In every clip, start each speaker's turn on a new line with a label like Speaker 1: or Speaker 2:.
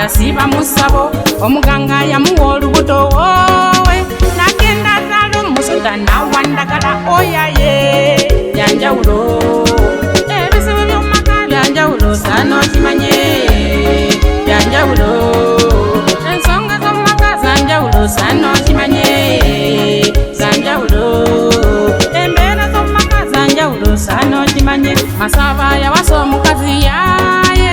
Speaker 1: Siba musabo omuganga yamuwa olubuto wowe nagenda zalo musuda nawandagala oyaye byanjawulo ebizibu by'omumaka byanjawulo sano kimanye byanjawulo ensonga z'omumaka zanjawulo sano kimanye zanjawulo embeera z'omumaka zanjawulo sano kimanye Masaba yawasa omukazi yaye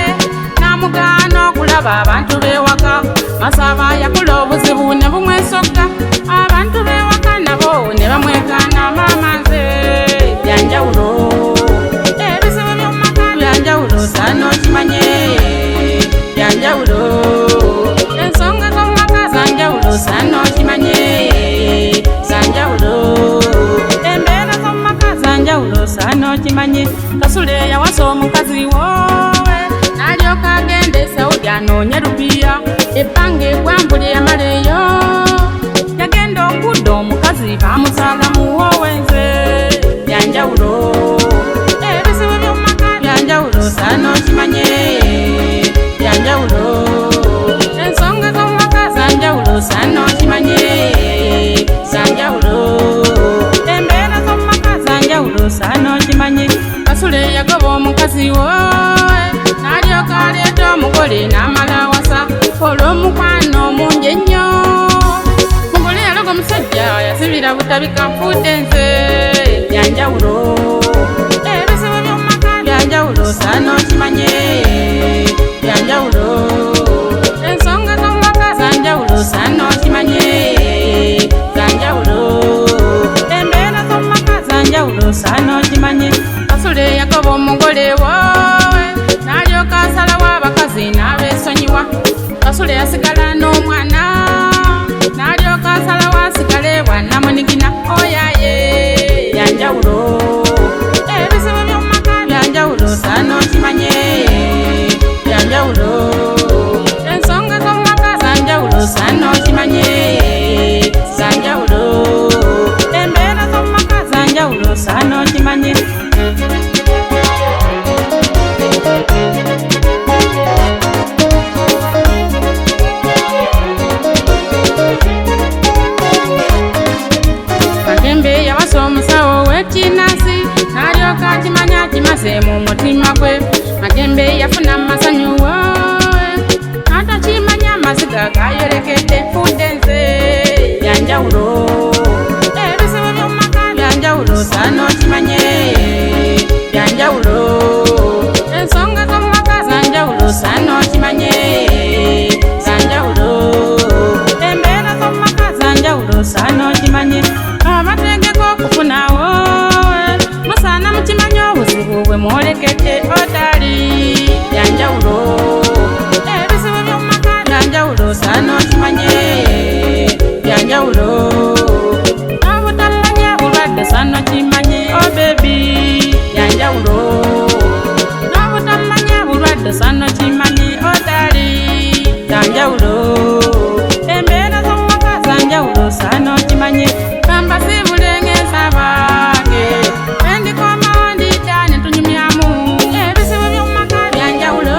Speaker 1: namugana okulaba abantu bewaka Masaba yakola obuzibu ne bumwesokka abantu bewaka nabo ne bamwekana mama nze byanjawulo ebizibu by'omumaka byanjawulo sano kimanye byanjawulo ensonga z'omumaka zanjawulo sano kimanye zanjawulo embeera z'omumaka zanjawulo sano kimanye Kasule yawasa omukazi wowe nalyoka agenda e Saudi anoonya rupiya ebbanga egwambula yamaleyo yagenda okudda omukazi bamusaala muwoowe nze byanjawulo ebizibu by'omumaka byanjawulo sano kimanye byanjawulo ensonga z'omumaka zanjawulo sano kimanye zanjawulo embeera z'omumaka zanjawulo sano kimanye Kasule yagoba omukazi wowe nalyoka aleeta omugole n'amala wasa olw'omukwano mungi ennyo mugole yaloga omusajja yasibira butabika nfudde nze byanjawulo ebizibu by'omumaka byanjawulo sano kimanye byanjawulo ensonga z'omumaka zanjawulo sano kimanye zanjawulo embeera z'omumaka zanjawulo sano kimanye Kasule yagoba omugole wowe nalyoka asalawo abakazi n'abeesonyiwa Kasule yasigala n'omwana nalyoka asalawo asigale bwannamunigina oyaye byanjawulo ebizibu by'omumaka byanjawulo sano kimanye byanjawulo ensonga z'omumaka zanjawulo sano kimanye zanjawulo embeera z'omumaka zanjawulo sano kimanye Magembe yawasa omusawo w'ekinnansi nalyoka akimanya kimaze mu mutima gwe Magembe yafuna masanyu wowe atakimanya amaziga gayolekedde nfudde nze byanjawulo ebizibu by'omumaka byanjawulo sano kimanye byanjawulo ensonga z'omumaka zanjawulo sano kimanye zanjawulo embeera z'omumaka zanjawulo sano kimanye abategeka okufuna wowe musaana mukimanye obuzibu bwe mwolekedde otali byanjawulo ebizibu by'omumaka byanjawulo sano kimanye byanjawulo obutamanya bulwadde sano kimanye obebi byanjawulo obutamanya bulwadde sano kimanye otali byanjawulo embeera z'omumaka zanjawulo sano kimanye kamba sibulengeza bange endikoma ndita ne tunyumyamu ebizibu by'omumaka byanjawulo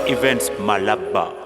Speaker 2: Events Malaba.